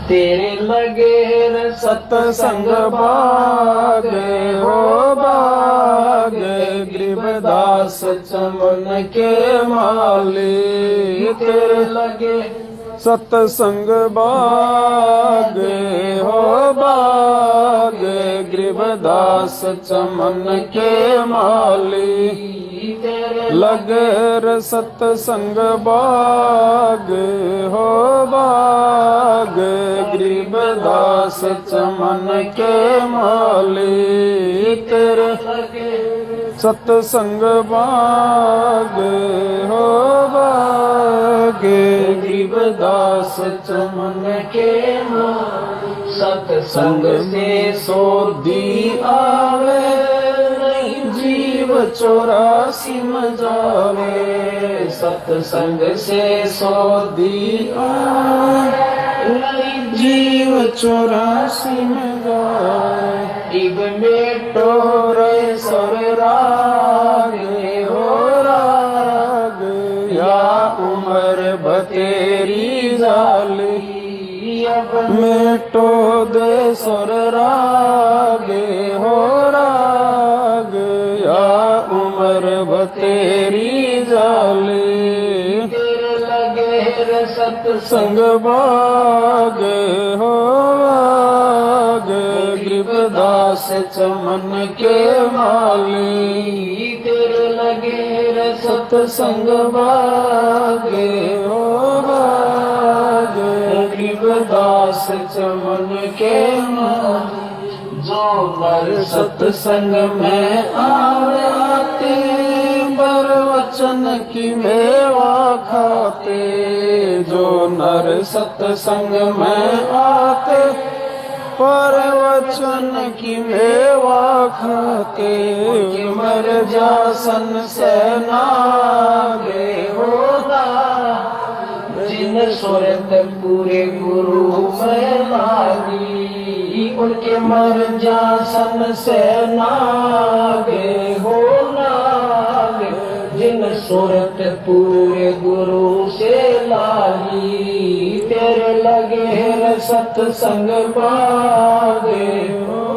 तेरे लगे सत्संग बागे हो बागे गरीबदास चमन के माली तेरे लगे सत्संग बागे हो बागे गरीबदास चमन के माली लगे सत्संग बागे हो बागे गरीबदास चमन के माली तेरे सत्संग बागे हो बागे गरीबदास चमन के माली सत्संग से सोधी आवे नहीं जीव 84 में जावे सत्संग से सोधी आवे नहीं जीव 84 में जावे इब में टोरे सर रागे हो राग या उम्र बतेरी जाली अब मेटो दे सर रागे हो राग या उम्र बतेरी जाली तेरे लगे सत्संग बागे हो बागे गरीबदास चमन के माली तेरे लगे सत्संग बागे हो बागे गरीबदास चमन के माली जो नर सत्संग में आते बर वचन की मेवा खाते जो नर सत्संग में आते पर वचन की मेवा खाते मर जासन से नागे होता जिन सुरत पूरे गुरु में लागी उनके मर जासन से नागे हो नागे जिन सुरत पूरे गुरु से लागी तेरे लगे सत्संग बागे हो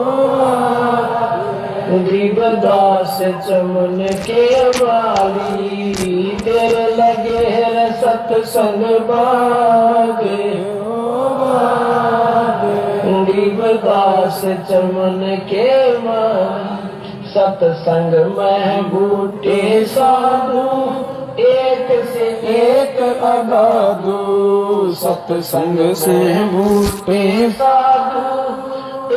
गरीबदास चमन के वाली तेरे लगे सत्संग बागे हो गरीबदास चमन के वाली सत्संग में बूटे साधु एक से एक अगाधु सत्संग से बूटे साधु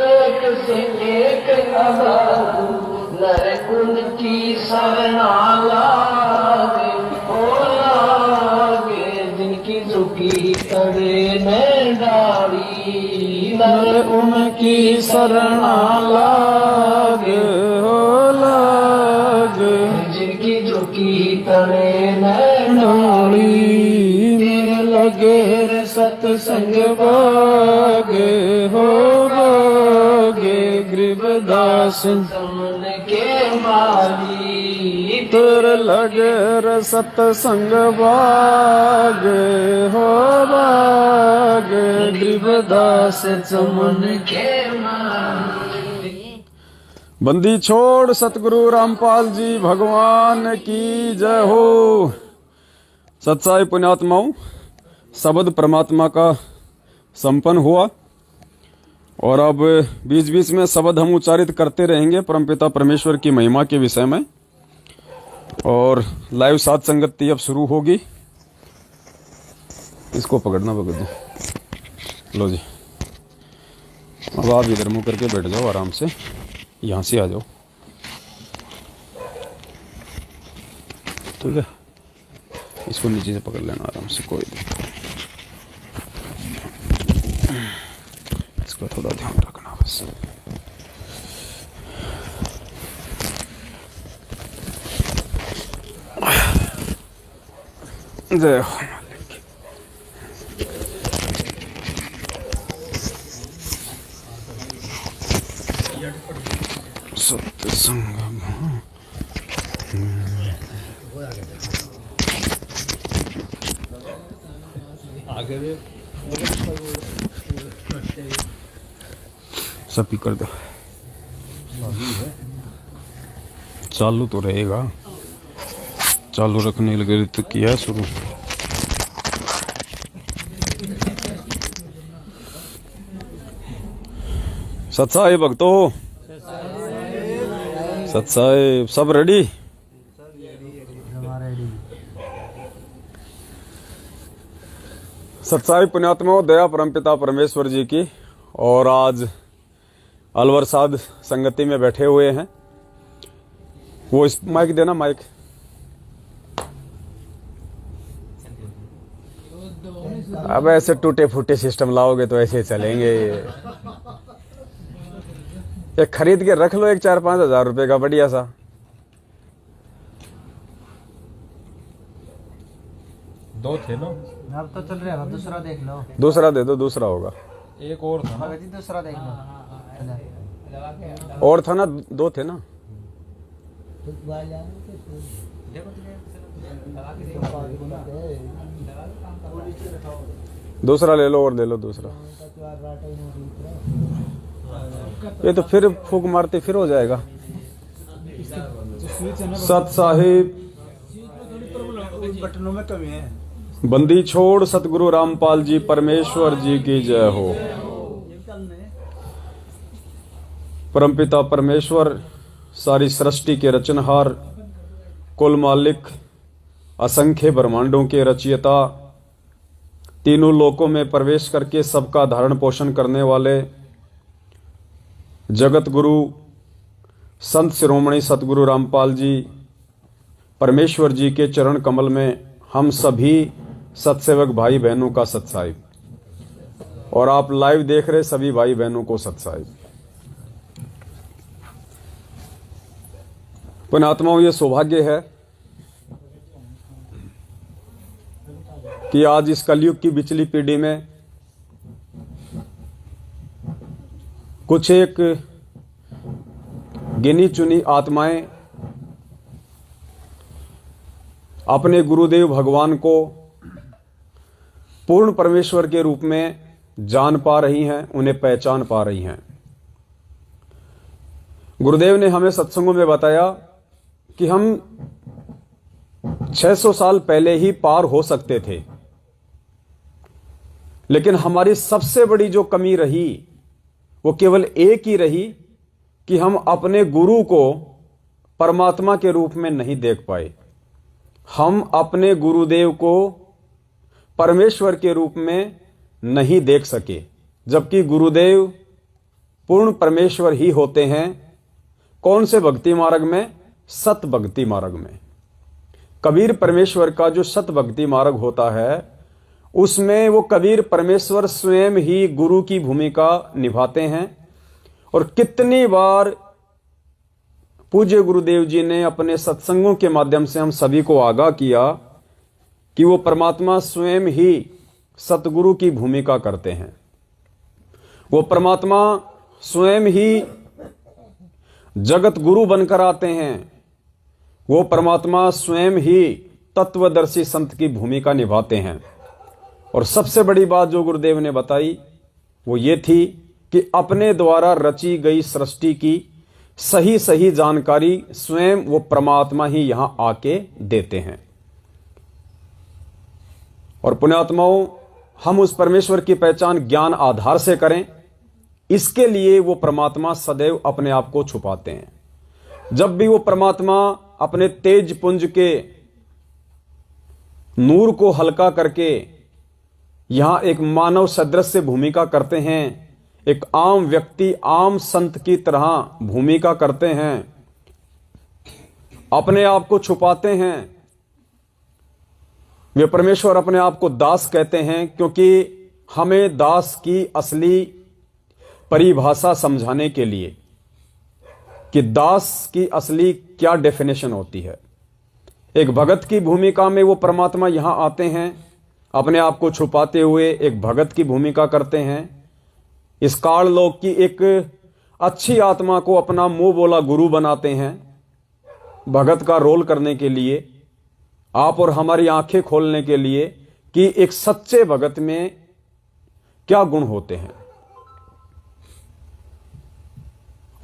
एक से एक अगाधु नर उनकी शरणा लागे ओ लागे जिनकी झुकी करे में डाली नर उनकी शरणा लागे हो लागे जिनकी झुकी करे में डाली तेरे लगे सत्संग बागे हो बागे गरीबदास चमन के माली तेरे लगे सत्संग बागे हो बागे गरीबदास चमन के माली। बंदी छोड़ सतगुरु रामपाल जी भगवान की जय हो। सच्चाई पुण्यात्माओं, शब्द परमात्मा का संपन्न हुआ और अब बीच बीच में शब्द हम उच्चारित करते रहेंगे परमपिता परमेश्वर की महिमा के विषय में। और लाइव साध संगति अब शुरू होगी। इसको पकड़ना पकड़ दो। लो जी, अब आप इधर मुंह करके बैठ जाओ आराम से, यहाँ से आ जाओ, ठीक है। इसको नीचे से पकड़ लेना आराम से, कोई दिक्कत नहीं। इसका थोड़ा ध्यान रखना बस। जय हो मालिक। सत्संग आगे सभी कर दो। चालू तो रहेगा, चालू रखने लगे तो किया है शुरू। सत्साई भक्तो, सत्साई सब रेडी। सत्साई पुण्यात्मा दया परमपिता परमेश्वर जी की। और आज अलवर साध संगति में बैठे हुए हैं। वो इस माइक देना, माइक। अब ऐसे टूटे फूटे सिस्टम लाओगे तो ऐसे चलेंगे। एक खरीद के रख लो, एक 4-5 हजार रुपए का बढ़िया सा। दो थे ना, अब तो चल रहा है, दूसरा देख लो। दूसरा दे दो, दूसरा होगा। एक और था ना। भगत जी दूसरा देख लो। और था ना, 2 थे ना। दूसरा ले लो, और ले लो दूसरा। ये तो फिर फूक मारते फिर हो जाएगा। सत साहिब बटनों में कमी है। बंदी छोड़ सतगुरु रामपाल जी परमेश्वर जी की जय हो। परमपिता परमेश्वर सारी सृष्टि के रचनहार, कुल मालिक, असंख्य ब्रह्मांडों के रचयिता, तीनों लोकों में प्रवेश करके सबका धारण पोषण करने वाले जगत गुरु संत शिरोमणि सतगुरु रामपाल जी परमेश्वर जी के चरण कमल में हम सभी सत्सेवक भाई बहनों का सत्साहिब, और आप लाइव देख रहे सभी भाई बहनों को सत्साहिब। पुण्यात्माओं, ये सौभाग्य है कि आज इस कलयुग की बिचली पीढ़ी में कुछ एक गिनी चुनी आत्माएं अपने गुरुदेव भगवान को पूर्ण परमेश्वर के रूप में जान पा रही हैं, उन्हें पहचान पा रही हैं। गुरुदेव ने हमें सत्संगों में बताया कि हम 600 साल पहले ही पार हो सकते थे, लेकिन हमारी सबसे बड़ी जो कमी रही वो केवल एक ही रही कि हम अपने गुरु को परमात्मा के रूप में नहीं देख पाए। हम अपने गुरुदेव को परमेश्वर के रूप में नहीं देख सके, जबकि गुरुदेव पूर्ण परमेश्वर ही होते हैं। कौन से भक्ति मार्ग में? सत भक्ति मार्ग में। कबीर परमेश्वर का जो सत भक्ति मार्ग होता है, उसमें वो कबीर परमेश्वर स्वयं ही गुरु की भूमिका निभाते हैं। और कितनी बार पूज्य गुरुदेव जी ने अपने सत्संगों के माध्यम से हम सभी को आगाह किया कि वो परमात्मा स्वयं ही सतगुरु की भूमिका करते हैं। वो परमात्मा स्वयं ही जगत गुरु बनकर आते हैं। वो परमात्मा स्वयं ही तत्वदर्शी संत की भूमिका निभाते हैं। और सबसे बड़ी बात जो गुरुदेव ने बताई वो ये थी कि अपने द्वारा रची गई सृष्टि की सही सही जानकारी स्वयं वो परमात्मा ही यहां आके देते हैं। और पुण्यात्माओं, हम उस परमेश्वर की पहचान ज्ञान आधार से करें, इसके लिए वो परमात्मा सदैव अपने आप को छुपाते हैं। जब भी वो परमात्मा अपने तेज पुंज के नूर को हल्का करके यहां एक मानव सदृश से भूमिका करते हैं, एक आम व्यक्ति, आम संत की तरह भूमिका करते हैं, अपने आप को छुपाते हैं। वे परमेश्वर अपने आप को दास कहते हैं, क्योंकि हमें दास की असली परिभाषा समझाने के लिए कि दास की असली क्या डेफिनेशन होती है। एक भगत की भूमिका में वो परमात्मा यहां आते हैं, अपने आप को छुपाते हुए एक भगत की भूमिका करते हैं। इस काल लोक की एक अच्छी आत्मा को अपना मुंह बोला गुरु बनाते हैं भगत का रोल करने के लिए, आप और हमारी आंखें खोलने के लिए कि एक सच्चे भगत में क्या गुण होते हैं।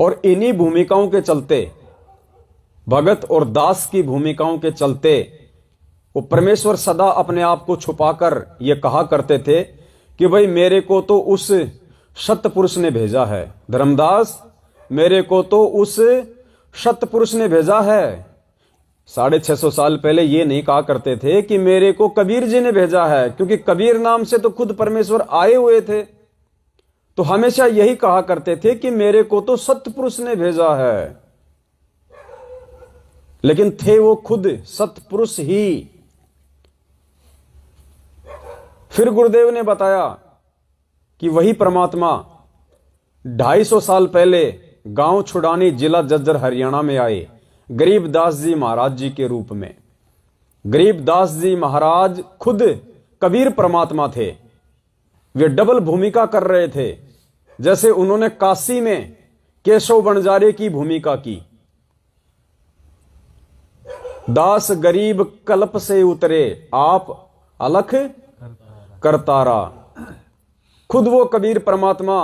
और इन्हीं भूमिकाओं के चलते, भगत और दास की भूमिकाओं के चलते, वो परमेश्वर सदा अपने आप को छुपाकर ये कहा करते थे कि भाई मेरे को तो उस सतपुरुष ने भेजा है, धर्मदास मेरे को तो उस सतपुरुष ने भेजा है। 650 साल पहले ये नहीं कहा करते थे कि मेरे को कबीर जी ने भेजा है, क्योंकि कबीर नाम से तो खुद परमेश्वर आए हुए थे। तो हमेशा यही कहा करते थे कि मेरे को तो सतपुरुष ने भेजा है, लेकिन थे वो खुद सतपुरुष ही। फिर गुरुदेव ने बताया कि वही परमात्मा 250 साल पहले गांव छुड़ानी, जिला जज्जर, हरियाणा में आए गरीबदास जी महाराज जी के रूप में। गरीबदास जी महाराज खुद कबीर परमात्मा थे। वे डबल भूमिका कर रहे थे। जैसे उन्होंने काशी में केशव बंजारे की भूमिका की, दास गरीब कल्प से उतरे आप अलख करतारा। खुद वो कबीर परमात्मा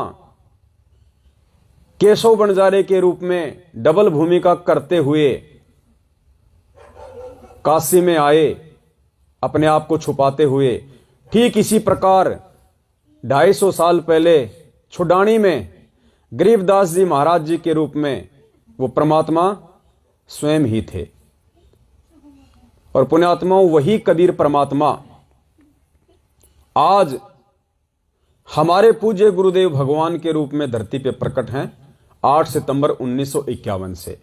केशव बंजारे के रूप में डबल भूमिका करते हुए काशी में आए, अपने आप को छुपाते हुए। ठीक इसी प्रकार 250 साल पहले छुडानी में गरीबदास जी महाराज जी के रूप में वो परमात्मा स्वयं ही थे। और पुण्यात्मा वही कबीर परमात्मा आज हमारे पूज्य गुरुदेव भगवान के रूप में धरती पे प्रकट हैं। 8 सितंबर 1951 से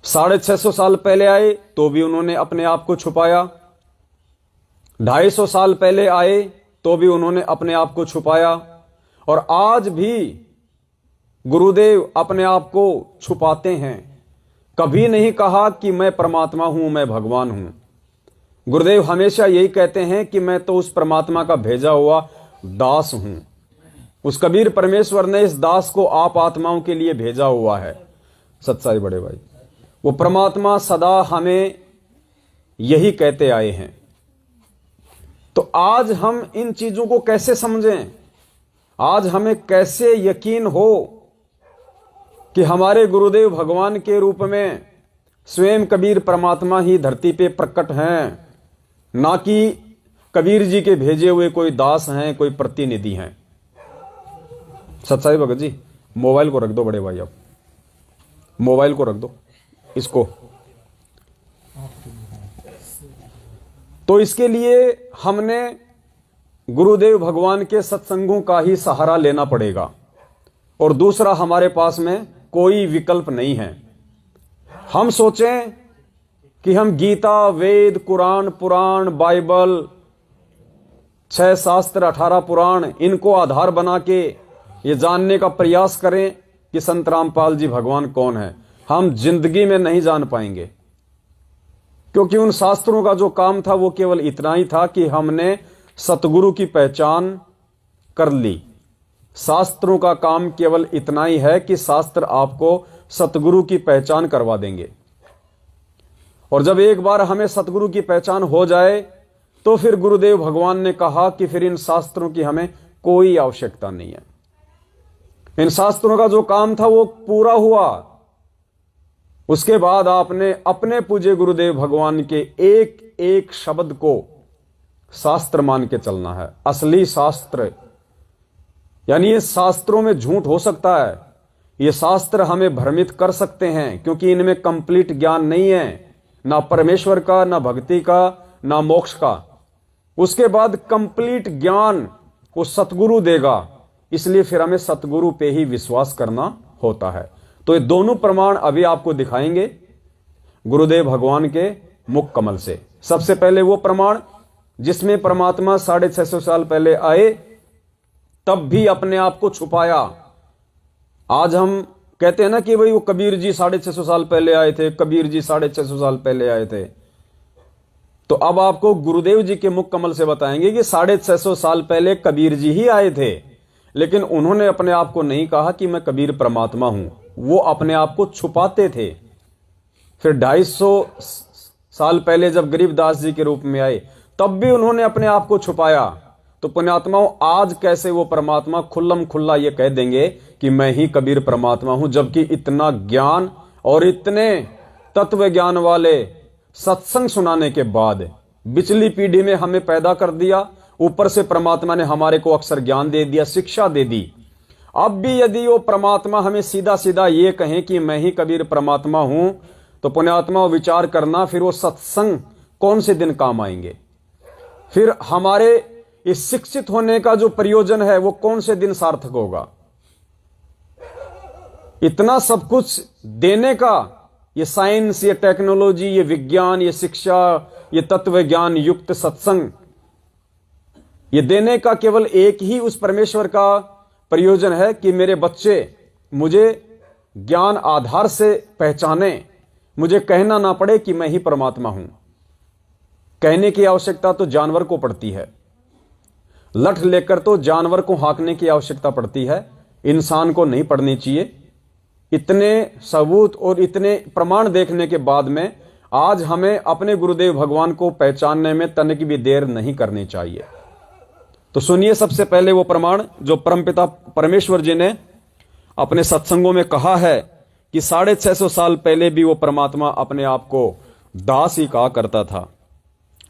650 साल पहले आए तो भी उन्होंने अपने आप को छुपाया, 250 साल पहले आए तो भी उन्होंने अपने आप को छुपाया, और आज भी गुरुदेव अपने आप को छुपाते हैं। कभी नहीं कहा कि मैं परमात्मा हूं, मैं भगवान हूं। गुरुदेव हमेशा यही कहते हैं कि मैं तो उस परमात्मा का भेजा हुआ दास हूं। उस कबीर परमेश्वर ने इस दास को आप आत्माओं के लिए भेजा हुआ है। सत्साई बड़े भाई, वो परमात्मा सदा हमें यही कहते आए हैं। तो आज हम इन चीजों को कैसे समझें? आज हमें कैसे यकीन हो कि हमारे गुरुदेव भगवान के रूप में स्वयं कबीर परमात्मा ही धरती पे प्रकट हैं, ना कि कबीर जी के भेजे हुए कोई दास हैं, कोई प्रतिनिधि हैं। सत्साई भगत जी, मोबाइल को रख दो बड़े भाई, अब मोबाइल को रख दो इसको। तो इसके लिए हमने गुरुदेव भगवान के सत्संगों का ही सहारा लेना पड़ेगा, और दूसरा हमारे पास में कोई विकल्प नहीं है। हम सोचें कि हम गीता, वेद, कुरान, पुराण, बाइबल, 6 शास्त्र, 18 पुराण, इनको आधार बना के ये जानने का प्रयास करें कि संत रामपाल जी भगवान कौन है। हम जिंदगी में नहीं जान पाएंगे, क्योंकि उन शास्त्रों का जो काम था वो केवल इतना ही था कि हमने सतगुरु की पहचान कर ली। शास्त्रों का काम केवल इतना ही है कि शास्त्र आपको सतगुरु की पहचान करवा देंगे, और जब एक बार हमें सतगुरु की पहचान हो जाए तो फिर गुरुदेव भगवान ने कहा कि फिर इन शास्त्रों की हमें कोई आवश्यकता नहीं है। इन शास्त्रों का जो काम था वो पूरा हुआ। उसके बाद आपने अपने पूज्य गुरुदेव भगवान के एक एक शब्द को शास्त्र मान के चलना है, असली शास्त्र। यानी ये शास्त्रों में झूठ हो सकता है, ये शास्त्र हमें भ्रमित कर सकते हैं, क्योंकि इनमें कंप्लीट ज्ञान नहीं है, ना परमेश्वर का, ना भक्ति का, ना मोक्ष का। उसके बाद कंप्लीट ज्ञान वो सतगुरु देगा, इसलिए फिर हमें सतगुरु पे ही विश्वास करना होता है। तो ये दोनों प्रमाण अभी आपको दिखाएंगे गुरुदेव भगवान के मुख कमल से। सबसे पहले वो प्रमाण जिसमें परमात्मा 650 साल पहले आए, तब भी अपने आप को छुपाया। आज हम कहते हैं ना कि भाई वो कबीर जी 650 साल पहले आए थे, कबीर जी 650 साल पहले आए थे। तो अब आपको गुरुदेव जी के मुख कमल से बताएंगे कि 650 साल पहले कबीर जी ही आए थे, लेकिन उन्होंने अपने आप को नहीं कहा कि मैं कबीर परमात्मा हूं, वो अपने आप को छुपाते थे। फिर 250 साल पहले जब गरीबदास जी के रूप में आए, तब भी उन्होंने अपने आप को छुपाया। तो पुण्यात्माओं, आज कैसे वो परमात्मा खुल्लम खुल्ला ये कह देंगे कि मैं ही कबीर परमात्मा हूं, जबकि इतना ज्ञान और इतने तत्व ज्ञान वाले सत्संग सुनाने के बाद पिछली पीढ़ी में हमें पैदा कर दिया, ऊपर से परमात्मा ने हमारे को अक्षर ज्ञान दे दिया, शिक्षा दे दी। अब भी यदि वो परमात्मा हमें सीधा सीधा ये कहें कि मैं ही कबीर परमात्मा हूं, तो पुण्यात्मा विचार करना, फिर वो सत्संग कौन से दिन काम आएंगे? फिर हमारे इस शिक्षित होने का जो प्रयोजन है वो कौन से दिन सार्थक होगा? इतना सब कुछ देने का, ये साइंस, ये टेक्नोलॉजी, ये विज्ञान, ये शिक्षा, ये तत्व ज्ञान युक्त सत्संग, ये देने का केवल एक ही उस परमेश्वर का प्रयोजन है कि मेरे बच्चे मुझे ज्ञान आधार से पहचाने, मुझे कहना ना पड़े कि मैं ही परमात्मा हूं। कहने की आवश्यकता तो जानवर को पड़ती है, लठ लेकर तो जानवर को हाँकने की आवश्यकता पड़ती है, इंसान को नहीं पड़नी चाहिए। इतने सबूत और इतने प्रमाण देखने के बाद में आज हमें अपने गुरुदेव भगवान को पहचानने में तनिक भी देर नहीं करनी चाहिए। तो सुनिए सबसे पहले वो प्रमाण जो परमपिता परमेश्वर जी ने अपने सत्संगों में कहा है कि 650 साल पहले भी वो परमात्मा अपने आप को दास ही कहा करता था,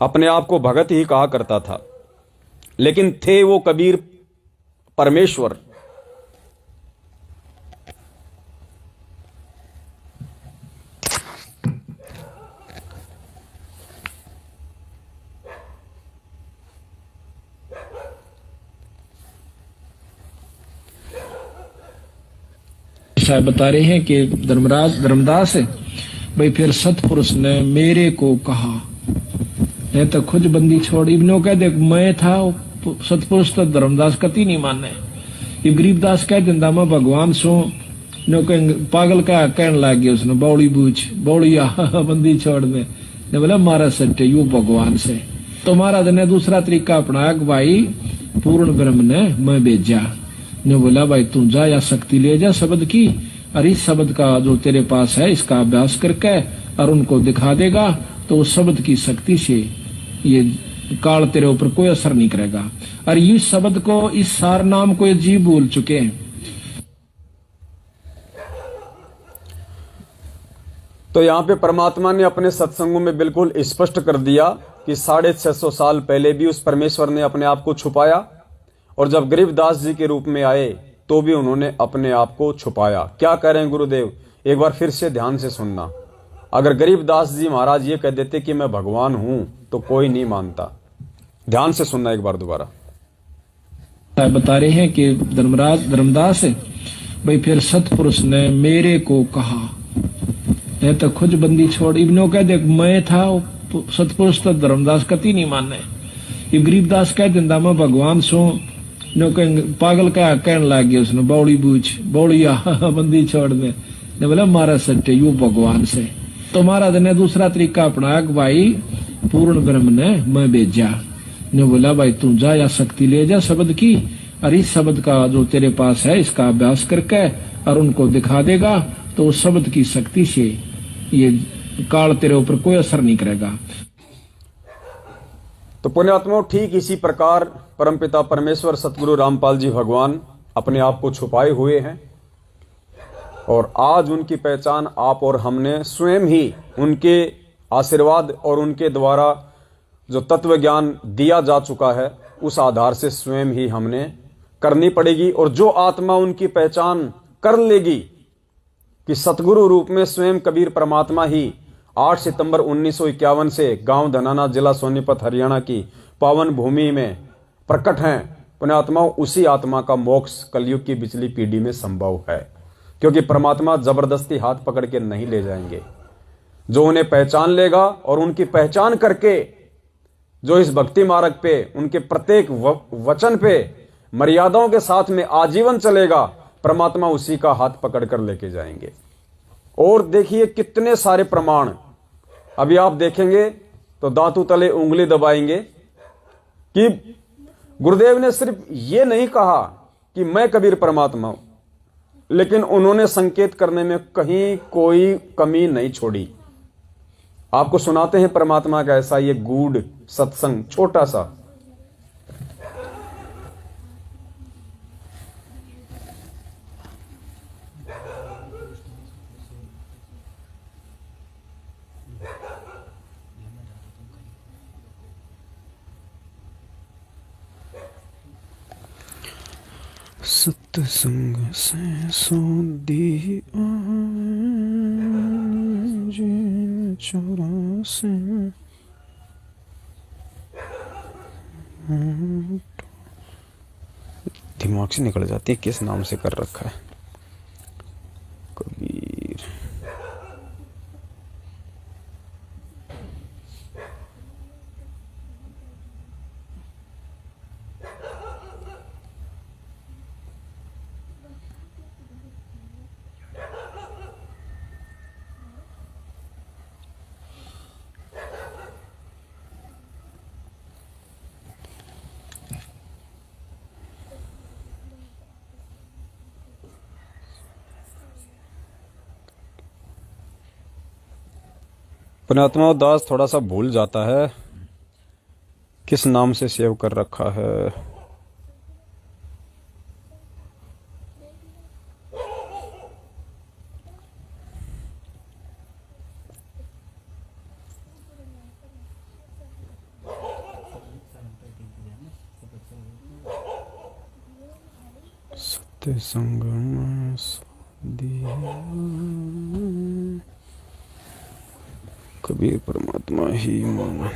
अपने आप को भगत ही कहा करता था, लेकिन थे वो कबीर परमेश्वर। साहब बता रहे हैं कि धर्मदास भाई फिर सतपुरुष ने मेरे को कहा, नहीं तो खुद बंदी छोड़। इब्नो कह दे मैं था सतपुरुष, तो धर्मदास कति नहीं माने। ये गरीबदास कह दिंदा मैं भगवान सो, नो पागल का कहने लग गया उसने, बौड़ी बूझ बौड़ी बंदी छोड़ दे, ने बोला मारा सट्टे यू भगवान से। तो महाराज ने दूसरा तरीका अपनाया कि भाई पूर्ण ब्रह्म ने मैं भेजा, ने बोला भाई तू जा या शक्ति ले जा शब्द की, और इस शब्द का जो तेरे पास है इसका अभ्यास करके और उनको दिखा देगा, तो उस शब्द की शक्ति से ये काल तेरे ऊपर कोई असर नहीं करेगा। और इस शब्द को, इस सार नाम को ये जीव बोल चुके हैं। तो यहां पे परमात्मा ने अपने सत्संगों में बिल्कुल स्पष्ट कर दिया कि 650 साल पहले भी उस परमेश्वर ने अपने आप को छुपाया, और जब गरीबदास जी के रूप में आए तो भी उन्होंने अपने आप को छुपाया। क्या कह रहे हैं गुरुदेव, एक बार फिर से ध्यान से सुनना। अगर गरीबदास जी महाराज ये कह देते कि मैं भगवान हूं तो कोई नहीं मानता। ध्यान से सुनना एक बार दोबारा। बता रहे हैं कि धर्मदास भाई फिर सतपुरुष ने मेरे को कहा, नहीं तो खुद बंदी छोड़। इब्नो कह दे मैं था सतपुरुष, तो धर्मदास कति नहीं माने। ये गरीबदास कह दिंदा मैं भगवान सो, नो पागल का कहने लग गया उसने, बौड़ी बूझ बौड़ी बंदी छोड़ दे, ने बोला मारा सट्टे यू भगवान से। तो महाराज ने दूसरा तरीका अपनाया कि भाई पूर्ण ब्रह्म ने मैं भेजा, ने बोला भाई तू जा या शक्ति ले जा शब्द की, और इस शब्द का जो तेरे पास है इसका अभ्यास करके और उनको दिखा देगा, तो उस शब्द की शक्ति से ये काल तेरे ऊपर कोई असर नहीं करेगा। तो पुण्यात्मा ठीक इसी प्रकार परमपिता परमेश्वर सतगुरु रामपाल जी भगवान अपने आप को छुपाए हुए हैं, और आज उनकी पहचान आप और हमने स्वयं ही उनके आशीर्वाद और उनके द्वारा जो तत्व ज्ञान दिया जा चुका है उस आधार से स्वयं ही हमने करनी पड़ेगी। और जो आत्मा उनकी पहचान कर लेगी कि सतगुरु रूप में स्वयं कबीर परमात्मा ही 8 सितंबर 1951 से गांव धनाना जिला सोनीपत हरियाणा की पावन भूमि में प्रकट हैं, पुण्यात्माओं, उसी आत्मा का मोक्ष कलयुग की पिछली पीढ़ी में संभव है, क्योंकि परमात्मा जबरदस्ती हाथ पकड़ के नहीं ले जाएंगे। जो उन्हें पहचान लेगा और उनकी पहचान करके जो इस भक्ति मार्ग पे उनके प्रत्येक वचन पे मर्यादाओं के साथ में आजीवन चलेगा, परमात्मा उसी का हाथ पकड़ कर लेके जाएंगे। और देखिए कितने सारे प्रमाण अभी आप देखेंगे तो दांतों तले उंगली दबाएंगे कि गुरुदेव ने सिर्फ ये नहीं कहा कि मैं कबीर परमात्मा हूं, लेकिन उन्होंने संकेत करने में कहीं कोई कमी नहीं छोड़ी। आपको सुनाते हैं परमात्मा का ऐसा ये गूढ़ सत्संग छोटा सा। सत्संग से सौदी चौरासी दिमाग से निकल जाती है किस नाम से कर रखा है कबीर। पुण्यात्मा दास थोड़ा सा भूल जाता है किस नाम से सेव कर रखा है। सत्संग में दिया कबीर परमात्मा ही मान।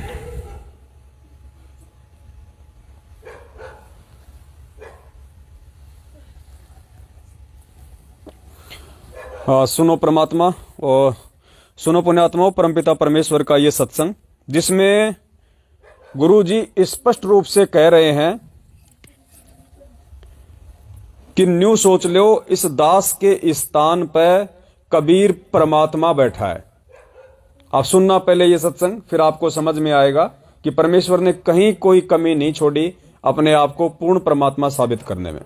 सुनो परमात्मा और सुनो पुण्यात्माओं, परमपिता परमेश्वर का ये सत्संग जिसमें गुरु जी स्पष्ट रूप से कह रहे हैं कि न्यू सोच लो इस दास के स्थान पर कबीर परमात्मा बैठा है। आप सुनना पहले ये सत्संग, फिर आपको समझ में आएगा कि परमेश्वर ने कहीं कोई कमी नहीं छोड़ी अपने आप को पूर्ण परमात्मा साबित करने में।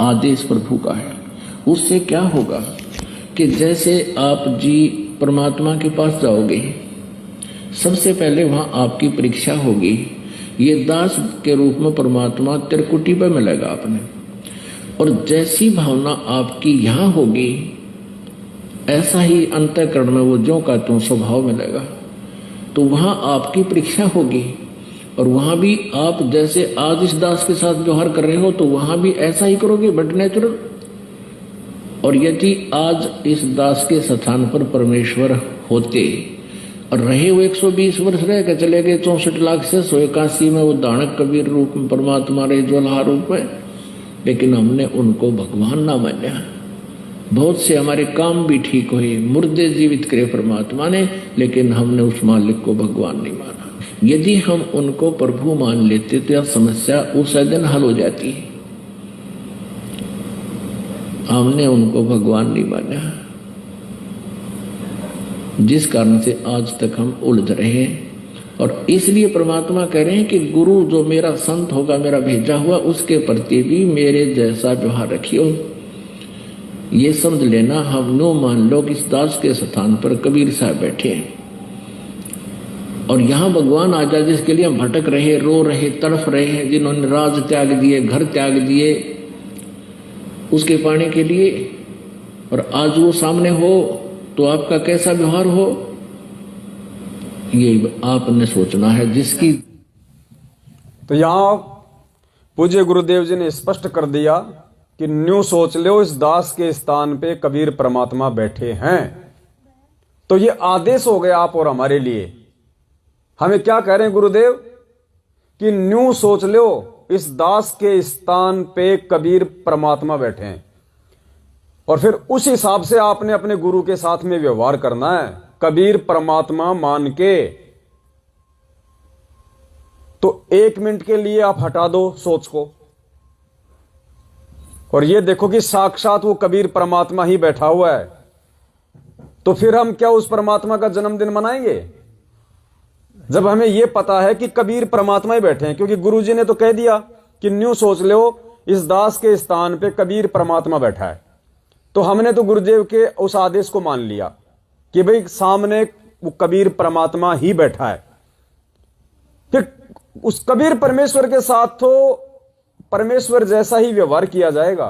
आदेश प्रभु का है। उससे क्या होगा कि जैसे आप जी परमात्मा के पास जाओगे, सबसे पहले वहां आपकी परीक्षा होगी। ये दास के रूप में परमात्मा त्रिकुटी पर मिलेगा आपने, और जैसी भावना आपकी यहां होगी ऐसा ही अंतःकरण में वो ज्यों का त्यों स्वभाव मिलेगा। तो वहां आपकी परीक्षा होगी, और वहां भी आप जैसे आज इस दास के साथ व्यवहार कर रहे हो तो वहां भी ऐसा ही करोगे, बट नेचुरल। और यदि आज इस दास के स्थान पर परमेश्वर होते और रहे वो 120 वर्ष रह के चले गए 64 लाख से 181 में वो दानक कबीर रूप में परमात्मा रहे ज्वलहा रूप में, लेकिन हमने उनको भगवान ना माना। बहुत से हमारे काम भी ठीक हुए, मुर्दे जीवित करे परमात्मा ने, लेकिन हमने उस मालिक को भगवान नहीं माना। यदि हम उनको प्रभु मान लेते तो यह समस्या उस दिन हल हो जाती। हमने उनको भगवान नहीं माना, जिस कारण से आज तक हम उलझ रहे हैं। और इसलिए परमात्मा कह रहे हैं कि गुरु जो मेरा संत होगा, मेरा भेजा हुआ, उसके प्रति भी मेरे जैसा व्यवहार रखियो। ये समझ लेना, हम नो मान लो कि इस दास के स्थान पर कबीर साहब बैठे हैं, और यहाँ भगवान आ जाए जिसके लिए हम भटक रहे, रो रहे, तड़फ रहे हैं, जिन्होंने राज त्याग दिए, घर त्याग दिए उसके पाने के लिए, और आज वो सामने हो तो आपका कैसा व्यवहार हो, ये आपने सोचना है। जिसकी तो यहां पूज्य गुरुदेव जी ने स्पष्ट कर दिया कि न्यू सोच लो इस दास के स्थान पे कबीर परमात्मा बैठे हैं। तो ये आदेश हो गया आप और हमारे लिए। हमें क्या कह रहे हैं गुरुदेव कि न्यू सोच लो इस दास के स्थान पे कबीर परमात्मा बैठे हैं, और फिर उस हिसाब से आपने अपने गुरु के साथ में व्यवहार करना है कबीर परमात्मा मान के। तो 1 मिनट के लिए आप हटा दो सोच को, और ये देखो कि साक्षात वो कबीर परमात्मा ही बैठा हुआ है। तो फिर हम क्या उस परमात्मा का जन्मदिन मनाएंगे जब हमें यह पता है कि कबीर परमात्मा ही बैठे हैं? क्योंकि गुरुजी ने तो कह दिया कि न्यू सोच लो इस दास के स्थान पे कबीर परमात्मा बैठा है। तो हमने तो गुरुदेव के उस आदेश को मान लिया कि भाई सामने वो कबीर परमात्मा ही बैठा है। फिर उस कबीर परमेश्वर के साथ तो परमेश्वर जैसा ही व्यवहार किया जाएगा।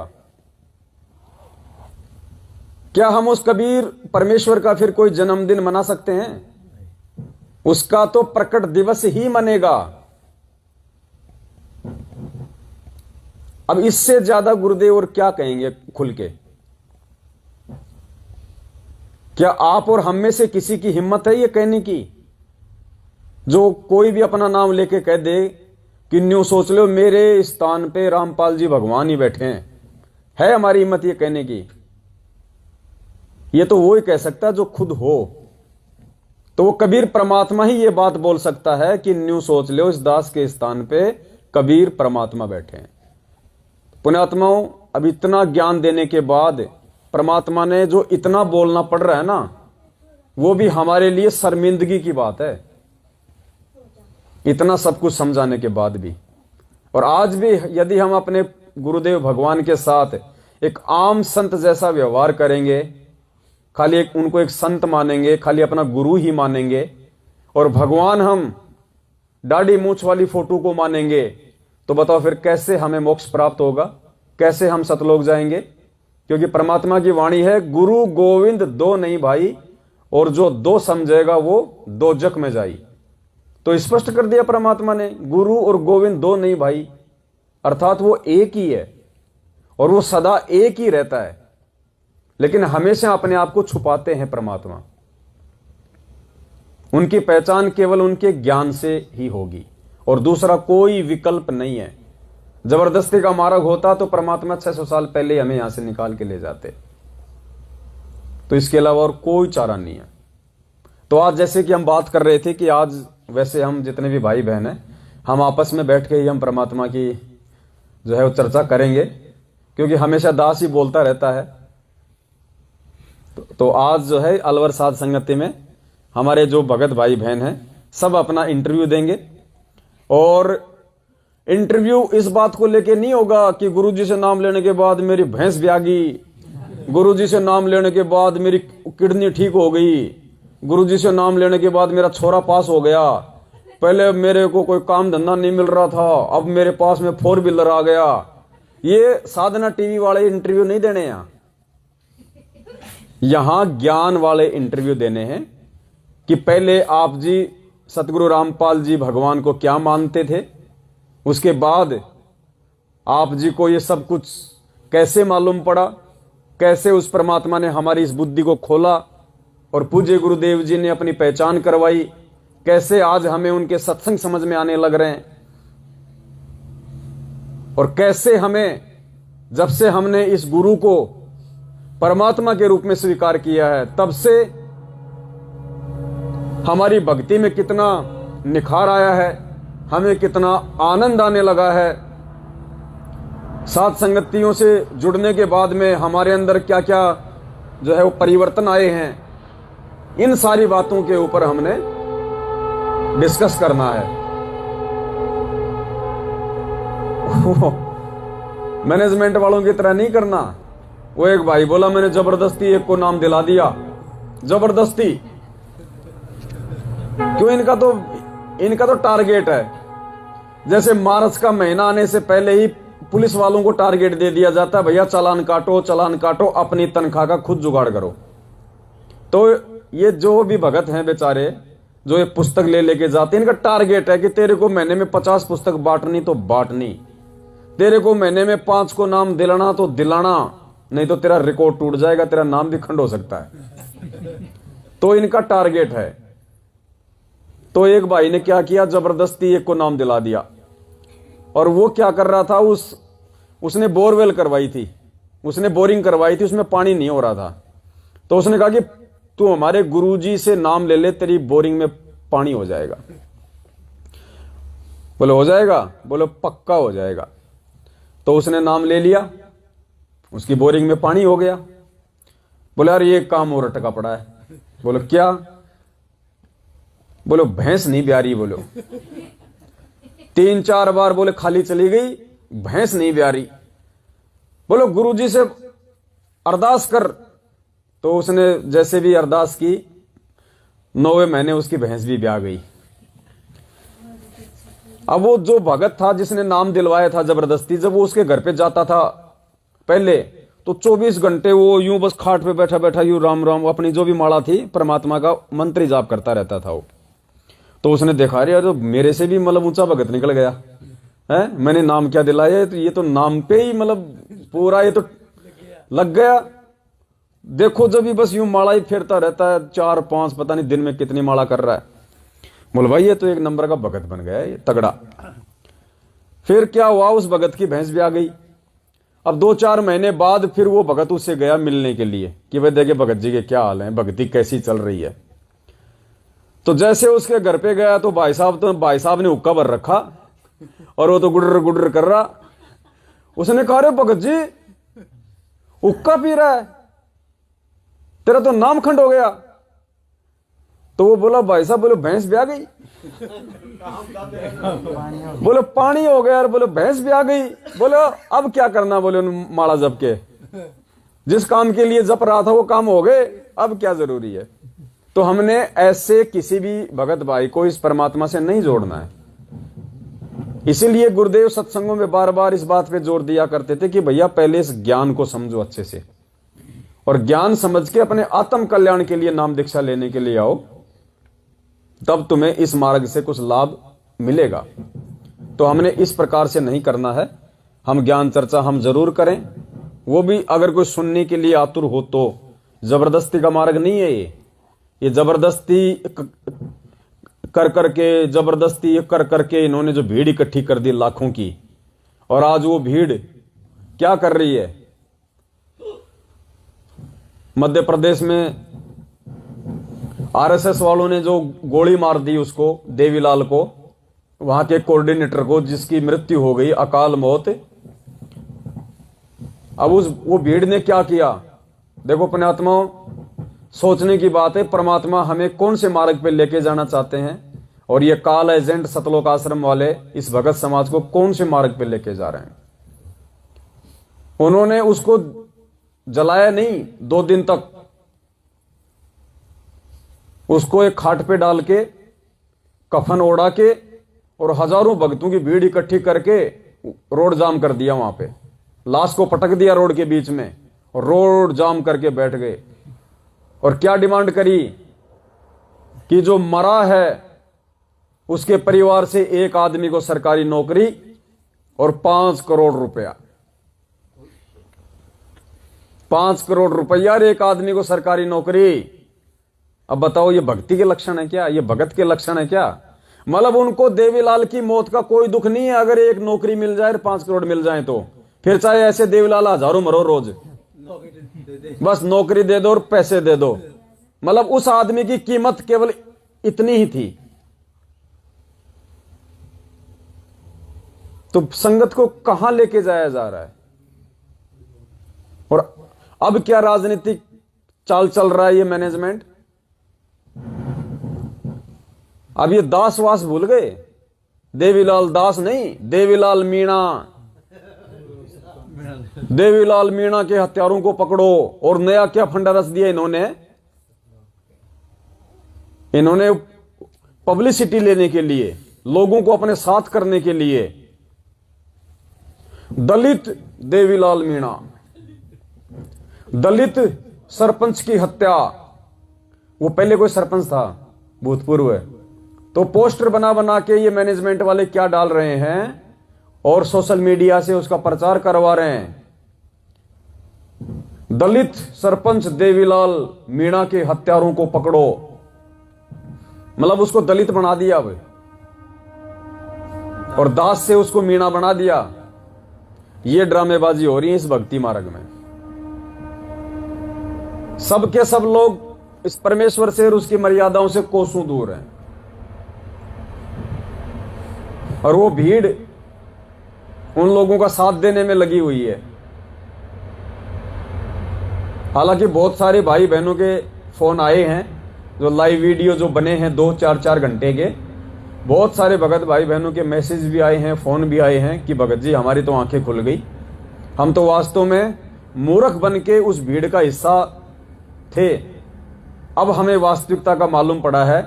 क्या हम उस कबीर परमेश्वर का फिर कोई जन्मदिन मना सकते हैं? उसका तो प्रकट दिवस ही मनेगा। अब इससे ज्यादा गुरुदेव और क्या कहेंगे खुल के? क्या आप और हम में से किसी की हिम्मत है ये कहने की? जो कोई भी अपना नाम लेके कह दे कि न्यू सोच लो मेरे स्थान पे रामपाल जी भगवान ही बैठे हैं, है हमारी हिम्मत ये कहने की? ये तो वो ही कह सकता है जो खुद हो। तो वो कबीर परमात्मा ही ये बात बोल सकता है कि न्यू सोच लो इस दास के स्थान पे कबीर परमात्मा बैठे हैं। पुण्यात्माओं, अब इतना ज्ञान देने के बाद परमात्मा ने जो इतना बोलना पड़ रहा है ना, वो भी हमारे लिए शर्मिंदगी की बात है, इतना सब कुछ समझाने के बाद भी। और आज भी यदि हम अपने गुरुदेव भगवान के साथ एक आम संत जैसा व्यवहार करेंगे, खाली उनको एक संत मानेंगे, खाली अपना गुरु ही मानेंगे, और भगवान हम दाढ़ी मूछ वाली फोटो को मानेंगे, तो बताओ फिर कैसे हमें मोक्ष प्राप्त होगा, कैसे हम सतलोक जाएंगे? क्योंकि परमात्मा की वाणी है, गुरु गोविंद दो नहीं भाई, और जो दो समझेगा वो दोजक में जाई। तो स्पष्ट कर दिया परमात्मा ने, गुरु और गोविंद दो नहीं भाई, अर्थात वो एक ही है और वो सदा एक ही रहता है, लेकिन हमेशा अपने आप को छुपाते हैं परमात्मा। उनकी पहचान केवल उनके ज्ञान से ही होगी और दूसरा कोई विकल्प नहीं है। जबरदस्ती का मार्ग होता तो परमात्मा 600 साल पहले हमें यहां से निकाल के ले जाते। तो इसके अलावा और कोई चारा नहीं है। तो आज जैसे कि हम बात कर रहे थे कि आज वैसे हम जितने भी भाई बहन हैं, हम आपस में बैठ के ही हम परमात्मा की जो है वो चर्चा करेंगे, क्योंकि हमेशा दास ही बोलता रहता है। तो आज जो है अलवर साध संगति में हमारे जो भगत भाई बहन हैं सब अपना इंटरव्यू देंगे। और इंटरव्यू इस बात को लेके नहीं होगा कि गुरुजी से नाम लेने के बाद मेरी भैंस ब्यागी, गुरुजी से नाम लेने के बाद मेरी किडनी ठीक हो गई, गुरुजी से नाम लेने के बाद मेरा छोरा पास हो गया, पहले मेरे को कोई काम धंधा नहीं मिल रहा था, अब मेरे पास में 4 व्हीलर आ गया। ये साधना टीवी वाले इंटरव्यू नहीं देने हैं। यहां ज्ञान वाले इंटरव्यू देने हैं कि पहले आप जी सतगुरु रामपाल जी भगवान को क्या मानते थे, उसके बाद आप जी को ये सब कुछ कैसे मालूम पड़ा, कैसे उस परमात्मा ने हमारी इस बुद्धि को खोला और पूज्य गुरुदेव जी ने अपनी पहचान करवाई, कैसे आज हमें उनके सत्संग समझ में आने लग रहे हैं, और कैसे हमें जब से हमने इस गुरु को परमात्मा के रूप में स्वीकार किया है तब से हमारी भक्ति में कितना निखार आया है, हमें कितना आनंद आने लगा है। साथ संगतियों से जुड़ने के बाद में हमारे अंदर क्या क्या जो है वो परिवर्तन आए हैं, इन सारी बातों के ऊपर हमने डिस्कस करना है। मैनेजमेंट वालों की तरह नहीं करना। वो एक भाई बोला मैंने जबरदस्ती एक को नाम दिला दिया, जबरदस्ती क्यों? इनका तो टारगेट है। जैसे मार्च का महीना आने से पहले ही पुलिस वालों को टारगेट दे दिया जाता है, भैया चालान काटो चालान काटो, अपनी तनख्वाह का खुद जुगाड़ करो। तो ये जो भी भगत हैं बेचारे जो ये पुस्तक ले लेके जाते हैं, इनका टारगेट है कि तेरे को महीने में 50 पुस्तक बांटनी तो बांटनी, तेरे को महीने में 5 को नाम दिलाना तो दिलाना, नहीं तो तेरा रिकॉर्ड टूट जाएगा, तेरा नाम भी खंड हो सकता है। तो इनका टारगेट है। तो एक भाई ने क्या किया, जबरदस्ती एक को नाम दिला दिया। और वो क्या कर रहा था, उसने बोरवेल करवाई थी, उसने बोरिंग करवाई थी, उसमें पानी नहीं हो रहा था। तो उसने कहा कि तू हमारे गुरुजी से नाम ले ले, तेरी बोरिंग में पानी हो जाएगा। बोले हो जाएगा? बोले पक्का हो जाएगा। तो उसने नाम ले लिया, उसकी बोरिंग में पानी हो गया। बोले यार ये काम और अटका पड़ा है। बोलो क्या? बोलो भैंस नहीं ब्यारी। बोलो 3-4 बार बोले खाली चली गई, भैंस नहीं ब्यारी। बोलो गुरुजी से अरदास कर। तो उसने जैसे भी अरदास की, 9वें महीने उसकी भैंस भी ब्याह गई। अब वो जो भगत था जिसने नाम दिलवाया था जबरदस्ती, जब वो उसके घर पे जाता था पहले, तो 24 घंटे वो यूं बस खाट पे बैठा बैठा यूं राम राम अपनी जो भी माला थी परमात्मा का मंत्र जाप करता रहता था वो। तो उसने देखा, अरे यार तो मेरे से भी मतलब ऊंचा भगत निकल गया, है, मैंने नाम क्या दिलाया है, तो ये तो नाम पे ही मतलब पूरा ये तो लग गया। देखो जब भी बस यूं माला ही फेरता रहता है, 4-5 पता नहीं दिन में कितनी माला कर रहा है। बोल भाई ये तो एक नंबर का भगत बन गया है, ये तगड़ा। फिर क्या हुआ, उस भगत की भैंस भी आ गई। अब 2-4 महीने बाद फिर वो भगत उससे गया मिलने के लिए कि भाई देखे भगत जी के क्या हाल है, भक्ति कैसी चल रही है। तो जैसे उसके घर पे गया तो भाई साहब ने हुक्का भर रखा और वो तो गुडर गुडर कर रहा। उसने कहा रे भगत जी हुक्का पी रहा है, तेरा तो नाम खंड हो गया। तो वो बोला भाई साहब, बोले भैंस भी आ गई। बोले पानी हो गया, बोले भैंस भी आ गई। बोले अब क्या करना, बोले माला जप के, जिस काम के लिए जप रहा था वो काम हो गए, अब क्या जरूरी है। तो हमने ऐसे किसी भी भगत भाई को इस परमात्मा से नहीं जोड़ना है। इसीलिए गुरुदेव सत्संगों में बार बार इस बात पे जोर दिया करते थे कि भैया पहले इस ज्ञान को समझो अच्छे से, और ज्ञान समझ के अपने आत्म कल्याण के लिए नाम दीक्षा लेने के लिए आओ, तब तुम्हें इस मार्ग से कुछ लाभ मिलेगा। तो हमने इस प्रकार से नहीं करना है। हम ज्ञान चर्चा हम जरूर करें, वो भी अगर कोई सुनने के लिए आतुर हो तो। जबरदस्ती का मार्ग नहीं है ये जबरदस्ती कर करके इन्होंने जो भीड़ इकट्ठी कर दी लाखों की, और आज वो भीड़ क्या कर रही है। मध्य प्रदेश में आरएसएस वालों ने जो गोली मार दी उसको, देवीलाल को, वहां के कोऑर्डिनेटर को, जिसकी मृत्यु हो गई, अकाल मौत। अब वो भीड़ ने क्या किया, देखो पुण्यात्माओं, सोचने की बात है। परमात्मा हमें कौन से मार्ग पे लेके जाना चाहते हैं, और ये काल एजेंट सतलोक आश्रम वाले इस भगत समाज को कौन से मार्ग पे लेके जा रहे हैं। उन्होंने उसको जलाया नहीं 2 दिन तक, उसको एक खाट पे डाल के, कफन ओढ़ा के, और हजारों भक्तों की भीड़ इकट्ठी करके रोड जाम कर दिया। वहां पे लाश को पटक दिया रोड के बीच में, और रोड जाम करके बैठ गए। और क्या डिमांड करी कि जो मरा है उसके परिवार से एक आदमी को सरकारी नौकरी और 5 करोड़ रुपया। 5 करोड़ रुपया एक आदमी को सरकारी नौकरी। अब बताओ ये भक्ति के लक्षण है क्या, ये भगत के लक्षण है क्या। मतलब उनको देवीलाल की मौत का कोई दुख नहीं है, अगर एक नौकरी मिल जाए और 5 करोड़ मिल जाए तो। फिर चाहे ऐसे देवीलाल हजारों मरो रोज, बस नौकरी दे दो और पैसे दे दो। मतलब उस आदमी की कीमत केवल इतनी ही थी। तो संगत को कहां लेके जाया जा रहा है। और अब क्या राजनीतिक चाल चल रहा है ये मैनेजमेंट। अब ये दासवास भूल गए, देवीलाल दास नहीं, देवीलाल मीणा। देवीलाल मीणा के हत्यारों को पकड़ो। और नया क्या फंडा रच दिया इन्होंने पब्लिसिटी लेने के लिए, लोगों को अपने साथ करने के लिए, दलित देवीलाल मीणा, दलित सरपंच की हत्या। वो पहले कोई सरपंच था भूतपूर्व, तो पोस्टर बना बना के ये मैनेजमेंट वाले क्या डाल रहे हैं, और सोशल मीडिया से उसका प्रचार करवा रहे हैं। दलित सरपंच देवीलाल मीणा के हत्यारों को पकड़ो। मतलब उसको दलित बना दिया अब, और दास से उसको मीणा बना दिया। ये ड्रामेबाजी हो रही है इस भक्ति मार्ग में। सब के सब लोग इस परमेश्वर से और उसकी मर्यादाओं से कोसों दूर हैं, और वो भीड़ उन लोगों का साथ देने में लगी हुई है। हालांकि बहुत सारे भाई बहनों के फोन आए हैं, जो लाइव वीडियो जो बने हैं 2-4 घंटे के, बहुत सारे भगत भाई बहनों के मैसेज भी आए हैं, फोन भी आए हैं कि भगत जी हमारी तो आंखें खुल गई। हम तो वास्तव में मूर्ख बन के उस भीड़ का हिस्सा थे, अब हमें वास्तविकता का मालूम पड़ा है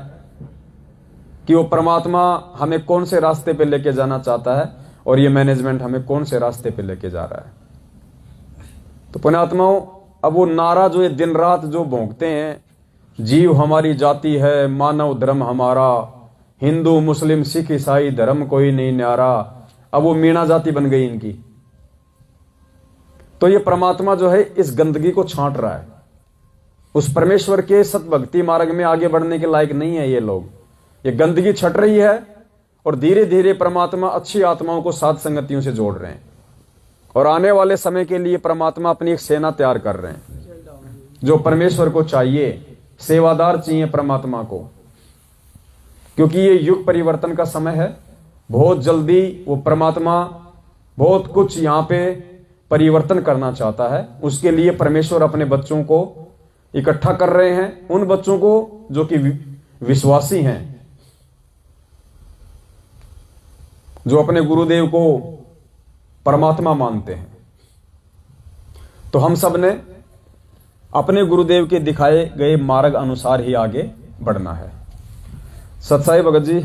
कि वो परमात्मा हमें कौन से रास्ते पे लेके जाना चाहता है, और ये मैनेजमेंट हमें कौन से रास्ते पे लेके जा रहा है। तो पुण्यात्माओं, अब वो नारा जो ये दिन रात जो भोंकते हैं, जीव हमारी जाति है, मानव धर्म हमारा, हिंदू मुस्लिम सिख ईसाई धर्म कोई नहीं न्यारा, अब वो मीणा जाति बन गई इनकी। तो ये परमात्मा जो है इस गंदगी को छांट रहा है। उस परमेश्वर के सतभक्ति मार्ग में आगे बढ़ने के लायक नहीं है ये लोग। ये गंदगी छट रही है और धीरे धीरे परमात्मा अच्छी आत्माओं को साध संगतियों से जोड़ रहे हैं। और आने वाले समय के लिए परमात्मा अपनी एक सेना तैयार कर रहे हैं जो परमेश्वर को चाहिए, सेवादार चाहिए परमात्मा को, क्योंकि ये युग परिवर्तन का समय है। बहुत जल्दी वो परमात्मा बहुत कुछ यहां पे परिवर्तन करना चाहता है। उसके लिए परमेश्वर अपने बच्चों को इकट्ठा कर रहे हैं, उन बच्चों को जो कि विश्वासी हैं, जो अपने गुरुदेव को परमात्मा मानते हैं। तो हम सब ने अपने गुरुदेव के दिखाए गए मार्ग अनुसार ही आगे बढ़ना है। सत्साई भगत जी।